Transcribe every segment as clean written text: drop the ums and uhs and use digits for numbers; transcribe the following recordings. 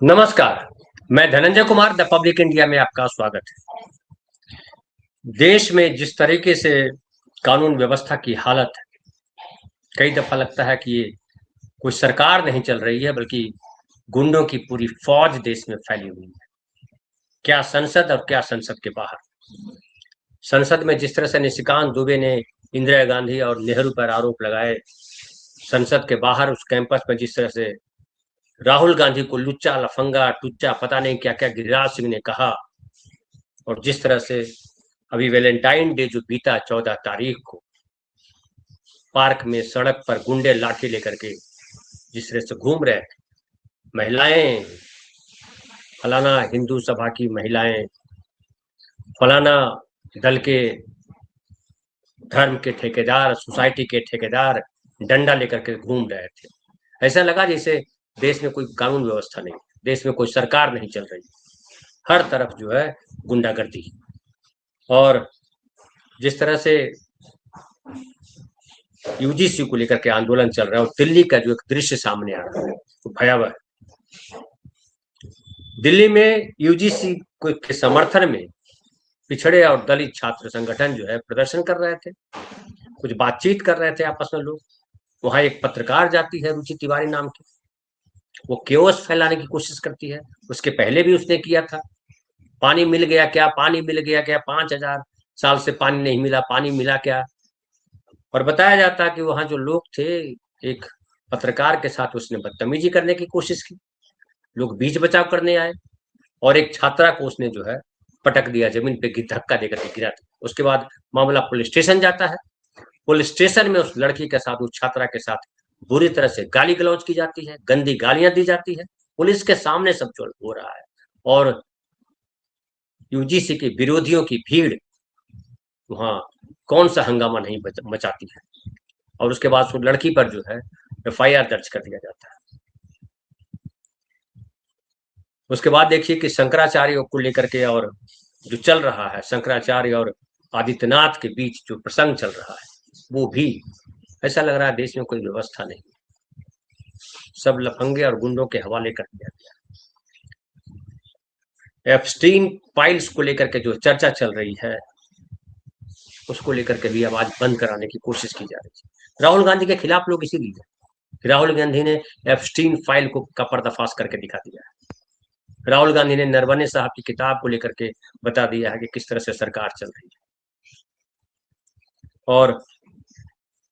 नमस्कार। मैं Dhananjay Kumar the public India में आपका स्वागत है। देश में जिस तरीके से कानून व्यवस्था की हालत है, कई दफा लगता है कि ये कोई सरकार नहीं चल रही है बल्कि गुंडों की पूरी फौज देश में फैली हुई है। क्या संसद और क्या संसद के बाहर। संसद में जिस तरह से निशिकांत दुबे ने इंदिरा गांधी और नेहरू पर आरोप लगाए, संसद के बाहर उस कैंपस में जिस तरह से राहुल गांधी को लुच्चा, लफंगा, टुच्चा, पता नहीं क्या क्या गिरिराज सिंह ने कहा, और जिस तरह से अभी वैलेंटाइन डे जो बीता 14 तारीख को, पार्क में सड़क पर गुंडे लाठी लेकर के जिस तरह से घूम रहे थे, महिलाएं, फलाना हिंदू सभा की महिलाएं, फलाना दल के धर्म के ठेकेदार, सोसाइटी के ठेकेदार डंडा लेकर के घूम रहे थे। ऐसा लगा जैसे देश में कोई कानून व्यवस्था नहीं, देश में कोई सरकार नहीं चल रही, हर तरफ जो है गुंडागर्दी। और जिस तरह से यूजीसी को लेकर के आंदोलन चल रहा है और दिल्ली का जो एक दृश्य सामने आ रहा है वो भयावह है। दिल्ली में यूजीसी के समर्थन में पिछड़े और दलित छात्र संगठन जो है प्रदर्शन कर रहे थे, कुछ बातचीत कर रहे थे आपस में लोग। वहां एक पत्रकार जाती है, रुचि तिवारी नाम की, वो केओस फैलाने की कोशिश करती है। उसके पहले भी उसने किया था। पानी मिल गया क्या, पानी मिल गया क्या, 5,000 साल से पानी नहीं मिला, पानी मिला क्या। और बताया जाता है कि वहां जो लोग थे, एक पत्रकार के साथ उसने बदतमीजी करने की कोशिश की, लोग बीच बचाव करने आए और एक छात्रा को उसने जो है पटक दिया, जमीन पे धक्का देकर के गिरा दिया। उसके बाद मामला पुलिस स्टेशन जाता है। पुलिस स्टेशन में उस लड़की के साथ, उस छात्रा के साथ बुरी तरह से गाली गलौज की जाती है, गंदी गालियां दी जाती है, पुलिस के सामने सब चल हो रहा है। और यूजीसी के विरोधियों की भीड़ वहां कौन सा हंगामा नहीं मचाती है। और उसके बाद उस लड़की पर जो है एफआईआर दर्ज कर दिया जाता है। उसके बाद देखिए कि शंकराचार्य को लेकर के और जो चल रहा है, शंकराचार्य और आदित्यनाथ के बीच जो प्रसंग चल रहा है, वो भी ऐसा लग रहा है देश में कोई व्यवस्था नहीं, सब लफंगे और गुंडों के हवाले कर दिया गया। एप्स्टीन फाइल्स को लेकर के जो चर्चा चल रही है, उसको लेकर के भी आवाज बंद कराने की कोशिश की जा रही है। राहुल गांधी के खिलाफ लोग इसीलिए, राहुल गांधी ने एप्स्टीन फाइल को का पर्दाफाश करके दिखा दिया है। राहुल गांधी ने नरवणे साहब की किताब को लेकर के बता दिया है कि किस तरह से सरकार चल रही है। और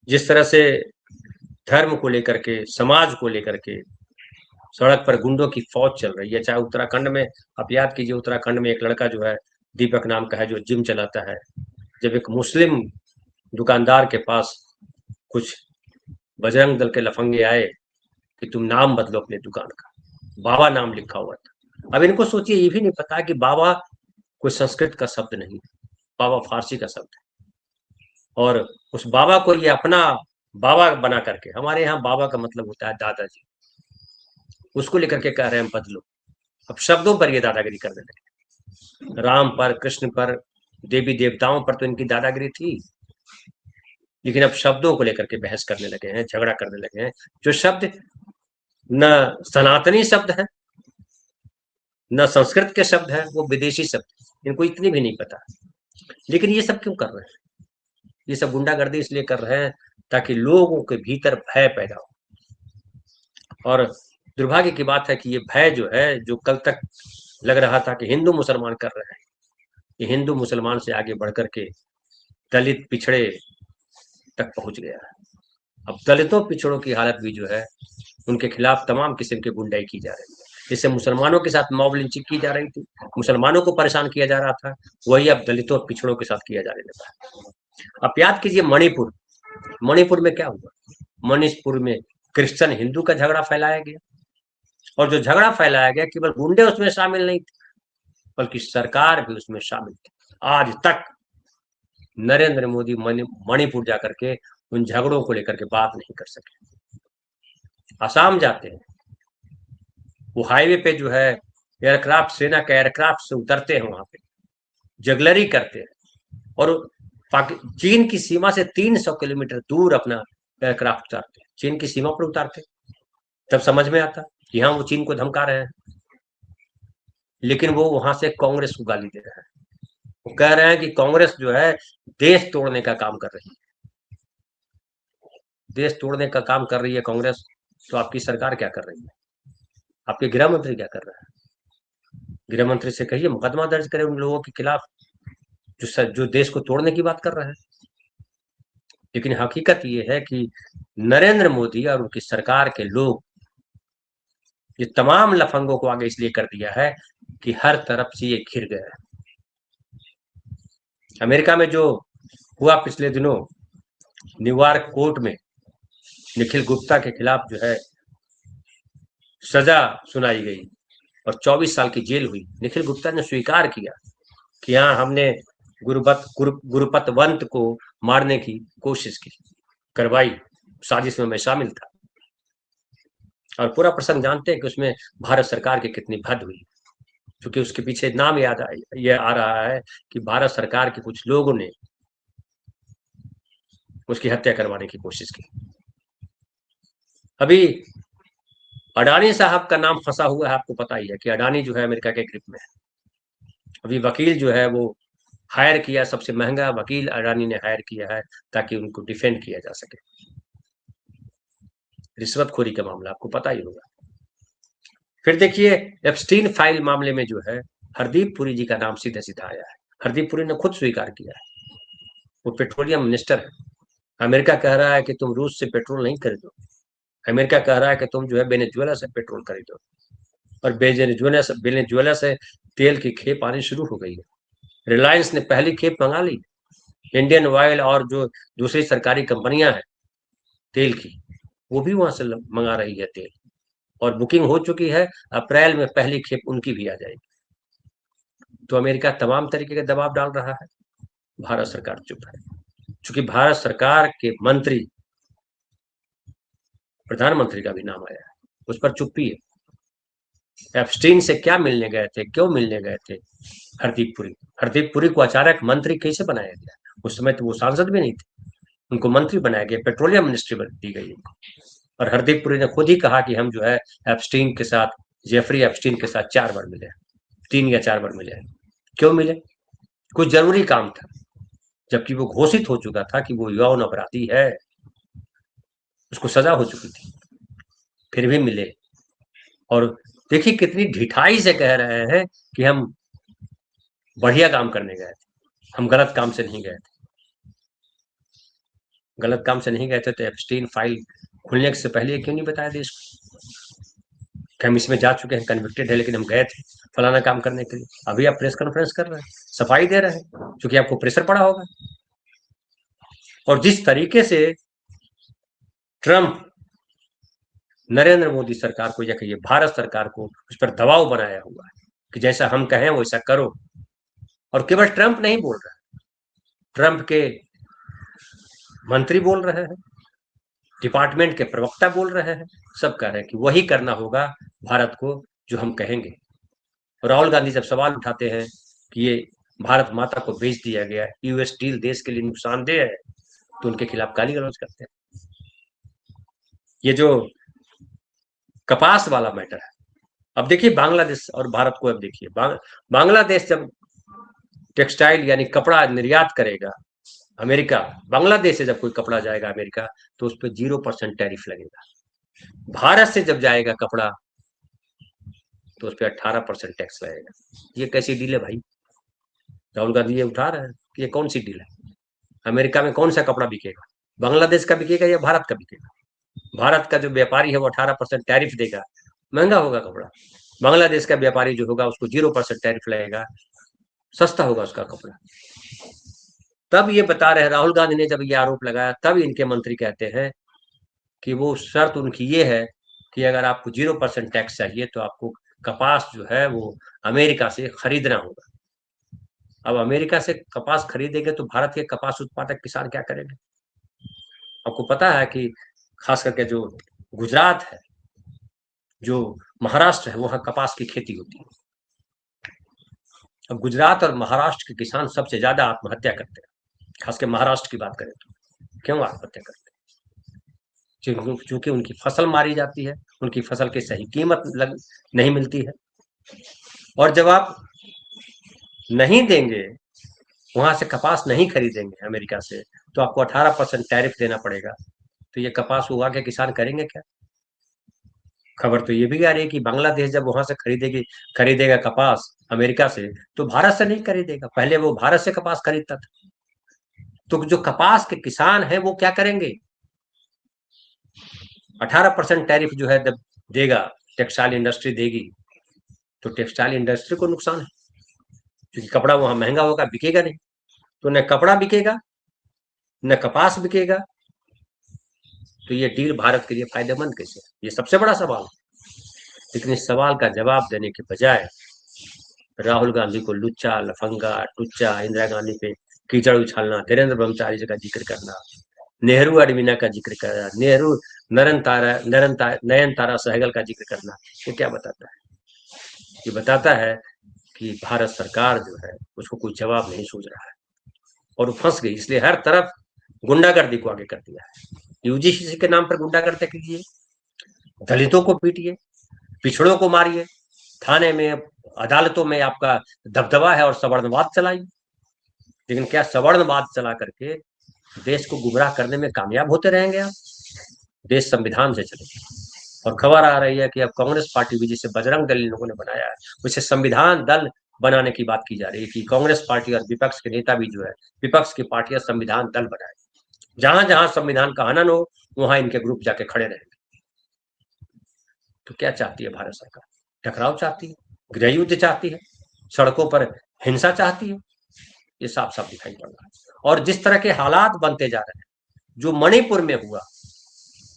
जिस तरह से धर्म को लेकर के, समाज को लेकर के सड़क पर गुंडों की फौज चल रही है। चाहे उत्तराखंड में, आप याद कीजिए, उत्तराखंड में एक लड़का जो है दीपक नाम का है, जो जिम चलाता है, जब एक मुस्लिम दुकानदार के पास कुछ बजरंग दल के लफंगे आए कि तुम नाम बदलो अपने दुकान का, बाबा नाम लिखा हुआ था। अब इनको सोचिए, ये भी नहीं पता कि बाबा कोई संस्कृत का शब्द नहीं, बाबा फारसी का शब्द है। और उस बाबा को ये अपना बाबा बना करके, हमारे यहाँ बाबा का मतलब होता है दादाजी, उसको लेकर के कह रहे हैं बदलो। अब शब्दों पर ये दादागिरी करने लगे। राम पर, कृष्ण पर, देवी देवताओं पर तो इनकी दादागिरी थी, लेकिन अब शब्दों को लेकर के बहस करने लगे हैं, झगड़ा करने लगे हैं। जो शब्द न सनातनी शब्द है, न संस्कृत के शब्द है, वो विदेशी शब्द, इनको इतनी भी नहीं पता। लेकिन ये सब क्यों कर रहे हैं? ये सब गुंडागर्दी इसलिए कर रहे हैं ताकि लोगों के भीतर भय पैदा हो। और दुर्भाग्य की बात है कि ये भय जो है, जो कल तक लग रहा था कि हिंदू मुसलमान कर रहे हैं, ये हिंदू मुसलमान से आगे बढ़कर के दलित पिछड़े तक पहुंच गया है। अब दलितों पिछड़ों की हालत भी जो है, उनके खिलाफ तमाम किस्म की गुंडाई की जा रही है। जिससे मुसलमानों के साथ मॉब लिंचिंग की जा रही थी, मुसलमानों को परेशान किया जा रहा था, वही अब दलितों और पिछड़ों के साथ किया जाने लगा है। अब याद कीजिए मणिपुर, मणिपुर में क्या हुआ? मणिपुर में क्रिश्चियन हिंदू का झगड़ा फैलाया गया, और जो झगड़ा फैलाया गया, केवल गुंडे उसमें शामिल नहीं थे, बल्कि सरकार भी उसमें शामिल थी। आज तक नरेंद्र मोदी मणिपुर जाकर के उन झगड़ों को लेकर के बात नहीं कर सके। आसाम जाते हैं, वो हाईवे पे जो है एयरक्राफ्ट, सेना के एयरक्राफ्ट से उतरते हैं, वहां पे जगलरी करते हैं, और चीन की सीमा से 300 किलोमीटर दूर अपना एयरक्राफ्ट उतारते हैं, चीन की सीमा पर उतारते हैं। तब समझ में आता कि हाँ, वो चीन को धमका रहे हैं। लेकिन वो वहां से कांग्रेस को गाली दे रहे हैं। वो कह रहे हैं कि कांग्रेस जो है देश तोड़ने का काम कर रही है, देश तोड़ने का काम कर रही है कांग्रेस। तो आपकी सरकार क्या कर रही है? आपके गृह मंत्री क्या कर रहे हैं? गृह मंत्री से कहिए मुकदमा दर्ज करें उन लोगों के खिलाफ जो देश को तोड़ने की बात कर रहे हैं। लेकिन हकीकत ये है कि नरेंद्र मोदी और उनकी सरकार के लोग ये तमाम लफंगों को आगे इसलिए कर दिया है कि हर तरफ से ये घिर गए हैं। अमेरिका में जो हुआ पिछले दिनों न्यूयॉर्क कोर्ट में निखिल गुप्ता के खिलाफ जो है सजा सुनाई गई और 24 साल की जेल हुई। निखिल गुप्ता ने स्वीकार किया कि हाँ, हमने गुरुपतवंत को मारने की कोशिश की, करवाई, साजिश में मैं शामिल था। और पूरा प्रसंग जानते हैं कि उसमें भारत सरकार की कितनी भद हुई, क्योंकि उसके पीछे नाम ये आ रहा है कि भारत सरकार के कुछ लोगों ने उसकी हत्या करवाने की कोशिश की। अभी अडानी साहब का नाम फंसा हुआ है, आपको पता ही है कि अडानी जो है अमेरिका के ग्रिप में है। अभी वकील जो है वो हायर किया, सबसे महंगा वकील अडानी ने हायर किया है ताकि उनको डिफेंड किया जा सके। रिश्वतखोरी का मामला आपको पता ही होगा। फिर देखिए एप्स्टीन फाइल मामले में जो है हरदीप पुरी जी का नाम सीधे सीधा आया है। हरदीप पुरी ने खुद स्वीकार किया है, वो पेट्रोलियम मिनिस्टर है। अमेरिका कह रहा है कि तुम रूस से पेट्रोल नहीं खरीदो, अमेरिका कह रहा है कि तुम जो है वेनेजुएला से पेट्रोल खरीदो, और वेनेजुएला से तेल की खेप आनी शुरू हो गई है। रिलायंस ने पहली खेप मंगा ली, इंडियन ऑयल और जो दूसरी सरकारी कंपनियां हैं तेल की, वो भी वहां से मंगा रही है तेल, और बुकिंग हो चुकी है। अप्रैल में पहली खेप उनकी भी आ जाएगी। तो अमेरिका तमाम तरीके का दबाव डाल रहा है, भारत सरकार चुप है। चूंकि भारत सरकार के मंत्री, प्रधानमंत्री का भी नाम आया है, उस पर चुप्पी है। एप्स्टीन से क्या मिलने गए थे, क्यों मिलने गए थे हरदीप पुरी को अचानक मंत्री कैसे बनाया गया? उस समय तो वो सांसद भी नहीं थे, उनको मंत्री बनाया गया, पेट्रोलियम मिनिस्ट्री दी गई उनको। और हरदीप पुरी ने खुद ही कहा कि हम जो है एप्स्टीन के साथ, जेफरी एप्स्टीन के साथ 4 बार मिले, 3 या 4 बार मिले। क्यों मिले? कुछ जरूरी काम था, जबकि वो घोषित हो चुका था कि वो यौन अपराधी है, उसको सजा हो चुकी थी, फिर भी मिले। और देखिए कितनी ढिठाई से कह रहे हैं कि हम बढ़िया काम करने गए थे, हम गलत काम से नहीं गए थे। गलत काम से नहीं गए थे तो एप्स्टीन फाइल खुलने से पहले क्यों नहीं बताया देश को कि हम इसमें जा चुके हैं, कन्विक्टेड है, लेकिन हम गए थे फलाना काम करने के लिए? अभी आप प्रेस कॉन्फ्रेंस कर रहे हैं, सफाई दे रहे हैं, क्योंकि आपको प्रेशर पड़ा होगा। और जिस तरीके से ट्रंप नरेंद्र मोदी सरकार को या कहिए भारत सरकार को उस पर दबाव बनाया हुआ है कि जैसा हम कहें वैसा करो। और केवल ट्रंप नहीं बोल रहा है, ट्रंप के मंत्री बोल रहे हैं, डिपार्टमेंट के प्रवक्ता बोल रहे हैं, सब कह रहे हैं कि वही करना होगा भारत को जो हम कहेंगे। राहुल गांधी जब सवाल उठाते हैं कि ये भारत माता को बेच दिया गया, यूएस स्टील देश के लिए नुकसानदेह है, तो उनके खिलाफ गाली गलौज करते हैं। ये जो कपास वाला मैटर है, अब देखिए बांग्लादेश और भारत को, अब देखिए बांग्लादेश जब टेक्सटाइल यानी कपड़ा निर्यात करेगा अमेरिका, बांग्लादेश से जब कोई कपड़ा जाएगा अमेरिका तो उस पर 0% टैरिफ लगेगा। भारत से जब जाएगा कपड़ा तो उस पर 18% टैक्स लगेगा। ये कैसी डील है भाई? राहुल गांधी ये उठा रहे हैं कि ये कौन सी डील है? अमेरिका में कौन सा कपड़ा बिकेगा, बांग्लादेश का बिकेगा या भारत का बिकेगा? भारत का जो व्यापारी है वो 18% टैरिफ देगा, महंगा होगा कपड़ा। बांग्लादेश का व्यापारी जो होगा उसको 0% टैरिफ लगेगा, सस्ता होगा उसका कपड़ा। तब ये बता रहे हैं, राहुल गांधी ने जब ये आरोप लगाया तब इनके मंत्री कहते हैं कि वो शर्त उनकी ये है कि अगर आपको 0% टैक्स चाहिए तो आपको कपास जो है वो अमेरिका से खरीदना होगा। अब अमेरिका से कपास खरीदेंगे तो भारत के कपास उत्पादक किसान क्या करेंगे? आपको पता है कि खास करके जो गुजरात है, जो महाराष्ट्र है, वहां कपास की खेती होती है। अब गुजरात और महाराष्ट्र के किसान सबसे ज्यादा आत्महत्या करते हैं, खासकर महाराष्ट्र की बात करें तो। क्यों आत्महत्या करते हैं? क्योंकि उनकी फसल मारी जाती है, उनकी फसल की सही कीमत नहीं मिलती है। और जब आप नहीं देंगे, वहां से कपास नहीं खरीदेंगे अमेरिका से, तो आपको 18% टैरिफ देना पड़ेगा। तो ये कपास उगा के किसान करेंगे क्या? खबर तो ये भी आ रही है कि बांग्लादेश जब वहां से खरीदेगा कपास अमेरिका से, तो भारत से नहीं खरीदेगा। पहले वो भारत से कपास खरीदता था। तो जो कपास के किसान हैं वो क्या करेंगे? 18% टैरिफ जो है जब देगा, टेक्सटाइल इंडस्ट्री देगी, तो टेक्सटाइल इंडस्ट्री को नुकसान है, क्योंकि कपड़ा वहां महंगा होगा, बिकेगा नहीं। तो न कपड़ा बिकेगा, न कपास बिकेगा। तो ये डील भारत के लिए फायदेमंद कैसे? ये सबसे बड़ा सवाल है। लेकिन इस सवाल का जवाब देने के बजाय राहुल गांधी को लुच्चा, लफंगा, टुच्चा, इंदिरा गांधी पे कीचड़ उछालना, धीरेन्द्र ब्रह्मचारी जी का जिक्र करना, नेहरू अडवीना का जिक्र करना, नेहरू नयन तारा सहगल का जिक्र करना, ये क्या बताता है? ये बताता है कि भारत सरकार जो है उसको कोई जवाब नहीं सूझ रहा है और वो फंस गई। इसलिए हर तरफ गुंडागर्दी को आगे कर दिया है। यूजीसी के नाम पर गुंडागर्दी कीजिए, दलितों को पीटिए, पिछड़ों को मारिए, थाने में, अदालतों में आपका दबदबा है और सवर्णवाद चलाइए। लेकिन क्या सवर्णवाद चला करके देश को गुमराह करने में कामयाब होते रहेंगे आप? देश संविधान से चलेगा। और खबर आ रही है कि अब कांग्रेस पार्टी भी, जिसे बजरंग दल इन लोगों ने बनाया है, उसे संविधान दल बनाने की बात की जा रही है कि कांग्रेस पार्टी और विपक्ष के नेता भी जो है, विपक्ष की पार्टियां संविधान दल बनाए। जहां जहां संविधान का हनन हो, वहां इनके ग्रुप जाके खड़े रहेंगे। तो क्या चाहती है भारत सरकार? टकराव चाहती है, गृह युद्ध चाहती है, सड़कों पर हिंसा चाहती है? ये साफ साफ दिखाई पड़ रहा है। और जिस तरह के हालात बनते जा रहे हैं, जो मणिपुर में हुआ,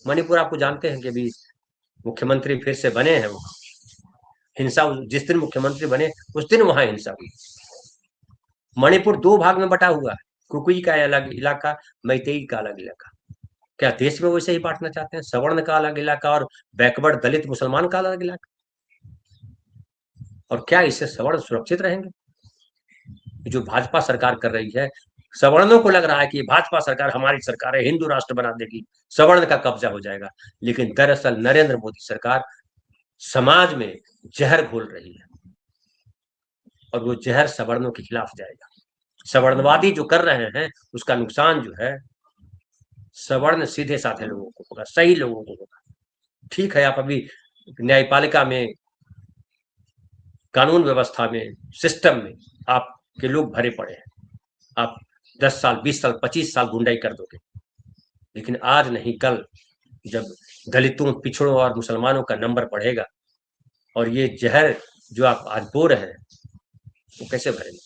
मणिपुर आपको जानते हैं कि अभी मुख्यमंत्री फिर से बने हैं, वो हिंसा जिस दिन मुख्यमंत्री बने उस दिन वहां हिंसा हुई। मणिपुर दो भाग में बटा हुआ है, कुकुई का अलग इलाका, मैतेई का अलग इलाका। क्या देश में वैसे ही बांटना चाहते हैं? सवर्ण का अलग इलाका और बैकवर्ड दलित मुसलमान का अलग इलाका? और क्या इससे सवर्ण सुरक्षित रहेंगे? जो भाजपा सरकार कर रही है, सवर्णों को लग रहा है कि भाजपा सरकार हमारी सरकार है, हिंदू राष्ट्र बना देगी, सवर्ण का कब्जा हो जाएगा। लेकिन दरअसल नरेंद्र मोदी सरकार समाज में जहर घोल रही है और वो जहर सवर्णों के खिलाफ जाएगा। सवर्णवादी जो कर रहे हैं उसका नुकसान जो है सवर्ण सीधे साधे लोगों को होगा, सही लोगों को होगा। ठीक है, आप अभी न्यायपालिका में, कानून व्यवस्था में, सिस्टम में आपके लोग भरे पड़े हैं। आप 10 साल, 20 साल, 25 साल गुंडाई कर दोगे, लेकिन आज नहीं कल जब दलितों, पिछड़ों और मुसलमानों का नंबर बढ़ेगा और ये जहर जो आप आज बो रहे हैं वो कैसे भरेंगे?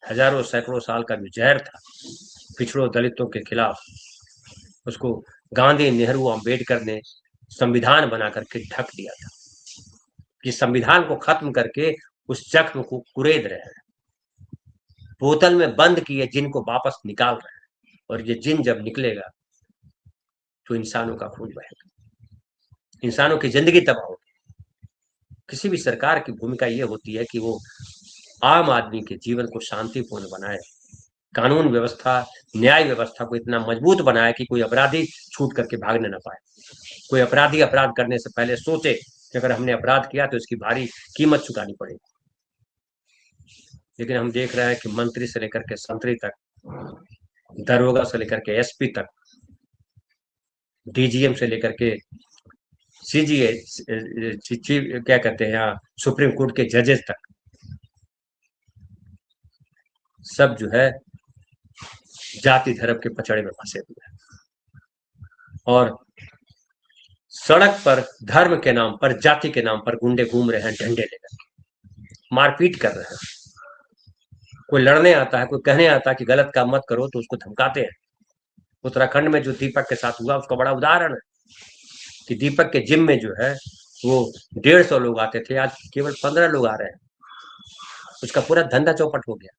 हजारों सैकड़ों साल का जो जहर था पिछड़ों दलितों के खिलाफ, उसको गांधी, नेहरू, अंबेडकर ने संविधान बना करके ढक दिया था। कि संविधान को खत्म करके उस जख्म को कुरेद रहे हैं, बोतल में बंद किए जिन को वापस निकाल रहे हैं। और ये जिन जब निकलेगा तो इंसानों का खून बहेगा, इंसानों की जिंदगी तबाह होगी। किसी भी सरकार की भूमिका ये होती है कि वो आम आदमी के जीवन को शांतिपूर्ण बनाए, कानून व्यवस्था, न्याय व्यवस्था को इतना मजबूत बनाए कि कोई अपराधी छूट करके भागने ना पाए। कोई अपराधी अपराध करने से पहले सोचे कि अगर हमने अपराध किया तो इसकी भारी कीमत चुकानी पड़ेगी। लेकिन हम देख रहे हैं कि मंत्री से लेकर के संतरी तक, दरोगा से लेकर के एसपी तक, डीजीएम से लेकर के सीजीए, क्या कहते हैं यहाँ, सुप्रीम कोर्ट के जजेस तक, सब जो है जाति धर्म के पचड़े में फंसे हुए हैं। और सड़क पर धर्म के नाम पर, जाति के नाम पर गुंडे घूम रहे हैं, डंडे लेकर मारपीट कर रहे हैं। कोई लड़ने आता है, कोई कहने आता है कि गलत काम मत करो, तो उसको धमकाते हैं। उत्तराखंड में जो दीपक के साथ हुआ उसका बड़ा उदाहरण है कि दीपक के जिम में जो है वो 150 लोग आते थे, आज केवल 15 लोग आ रहे हैं। उसका पूरा धंधा चौपट हो गया।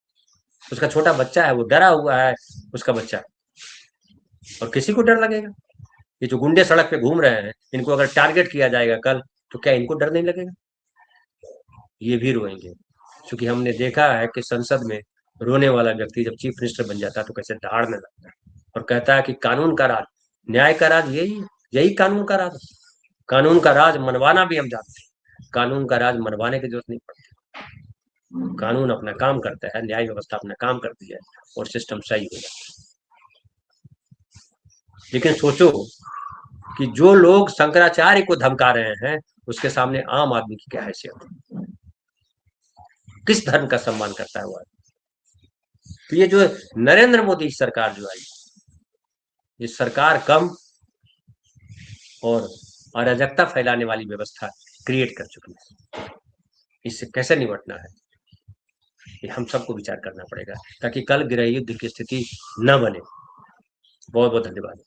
उसका छोटा बच्चा है, वो डरा हुआ है, उसका बच्चा। और किसी को डर लगेगा? ये जो गुंडे सड़क पे घूम रहे हैं, इनको अगर टारगेट किया जाएगा कल, तो क्या इनको डर नहीं लगेगा? ये भी रोएंगे। क्योंकि हमने देखा है कि संसद में रोने वाला व्यक्ति जब चीफ मिनिस्टर बन जाता है तो कैसे दहाड़ने लगता है और कहता है कि कानून का राज, न्याय का राज यही यही कानून का राज। कानून का राज मनवाना भी हम जानते हैं, कानून का राज मनवाने की जरूरत नहीं पड़ती। कानून अपना काम करता है, न्याय व्यवस्था अपना काम करती है और सिस्टम सही हो जाता है। लेकिन सोचो कि जो लोग शंकराचार्य को धमका रहे हैं उसके सामने आम आदमी की क्या हैसियत है, किस धर्म का सम्मान करता है वो। तो ये जो नरेंद्र मोदी सरकार जो आई, ये सरकार कम और अराजकता फैलाने वाली व्यवस्था क्रिएट कर चुकी है। इससे कैसे निपटना है ये हम सबको विचार करना पड़ेगा, ताकि कल गृह युद्ध की स्थिति न बने। बहुत बहुत धन्यवाद।